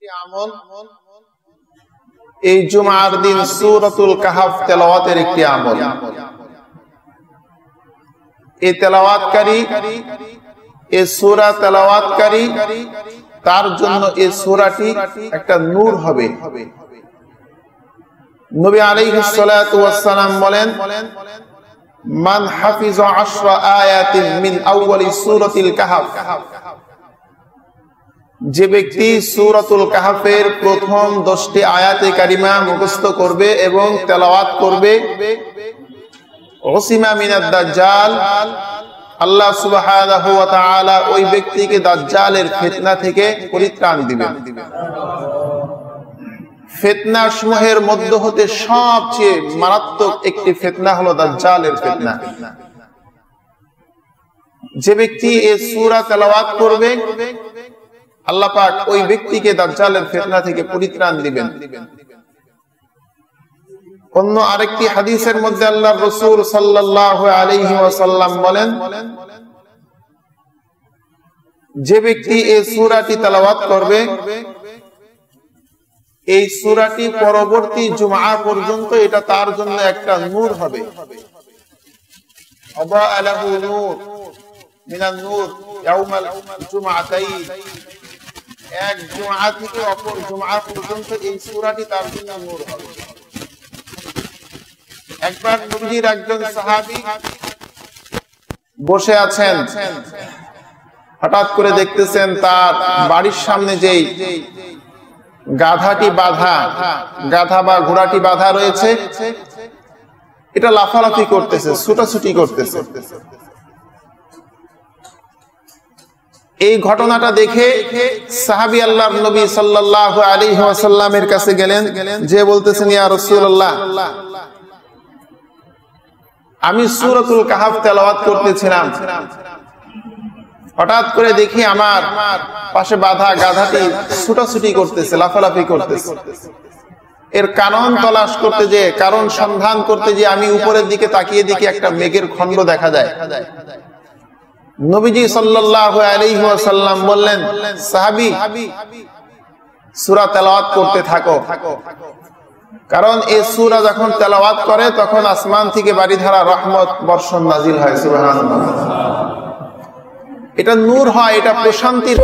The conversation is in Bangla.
আমল এই জুমার দিন সূরাতুল কাহফ তেলাওয়াতের একটি আমল। এই তেলাওয়াতকারী, এই সূরা তেলাওয়াতকারী, তার জন্য এই সূরাটি একটা নূর হবে। নবী আলাইহিস সালাতু ওয়াস সালাম বলেন, মান হাফিজা 10 আয়াতিন মিন আউয়ালি সূরাতিল কাহফ, যে ব্যক্তি সূরাতুল কাহফের প্রথম 10টি আয়াতে কারিমা মুখস্থ করবে এবং তেলাওয়াত করবে, উসিমা মিনাদ দাজ্জাল, আল্লাহ সুবহানাহু ওয়া তাআলা ওই ব্যক্তিকে দাজ্জালের ফিতনা থেকে পরিত্রাণ দিবেন। ফিতনা সমূহের মধ্য হতে সবচেয়ে মারাত্মক একটি ফিতনা হলো দাজ্জালের ফিতনা। যে ব্যক্তি এই সূরা তেলাওয়াত করবে, আল্লাহ পাক ওই ব্যক্তিকে দাজ্জালের ফিতনা থেকে পরিত্রাণ দিবেন। অন্য আরেকটি হাদিসের মধ্যে আল্লাহর রাসূল সাল্লাল্লাহু আলাইহি ওয়াসাল্লাম বলেন, যে ব্যক্তি এই সূরাটি তেলাওয়াত করবে, এই সূরাটি পরবর্তী জুমআ পর্যন্ত এটা তার জন্য একটা নূর হবে। আবা আলাহু নূর মিনান নূর ইয়াউমাল জুমআতাইন, এক জুমআ থেকে অপর জুমআ পর্যন্ত এই সূরাটি তার জন্য নূর হবে। একবার নবীজির একজন সাহাবী বসে আছেন, হঠাৎ করে দেখতেছেন তার বাড়ির সামনে যেই গাধাটি বাঁধা, গাধা বা ঘোড়াটি বাঁধা রয়েছে, এটা লাফালাফি করতেছে, ছুটাছুটি করতেছে। এই ঘটনাটা দেখে সাহাবী আল্লাহর নবী সাল্লাল্লাহু আলাইহি ওয়াসাল্লামের কাছে গেলেন, যে বলতেছেন, ইয়া রাসূলুল্লাহ, আমি সূরাতুল কাহফ তেলাওয়াত করতেছিলাম, হঠাৎ করে দেখি আমার পাশে বাঁধা গাধাটি ছুটাছুটি করতেছে, লাফালাফি করতেছে। এর কারণ তলাশ করতে যে, কারণ সন্ধান করতে যে আমি উপরের দিকে তাকিয়ে দেখি একটা মেঘের খণ্ড দেখা যায়। নবীজি সাল্লাল্লাহু আলাইহি ওয়াসাল্লাম বললেন, সাহাবী, সূরা তেলাওয়াত করতে থাকো, কারণ এই সূরা যখন তেলাওয়াত করে তখন আসমান থেকে বারিধারা রহমত বর্ষণ নাজিল হয়। সুবহানাল্লাহ। এটা নূর হয়, এটা প্রশান্তির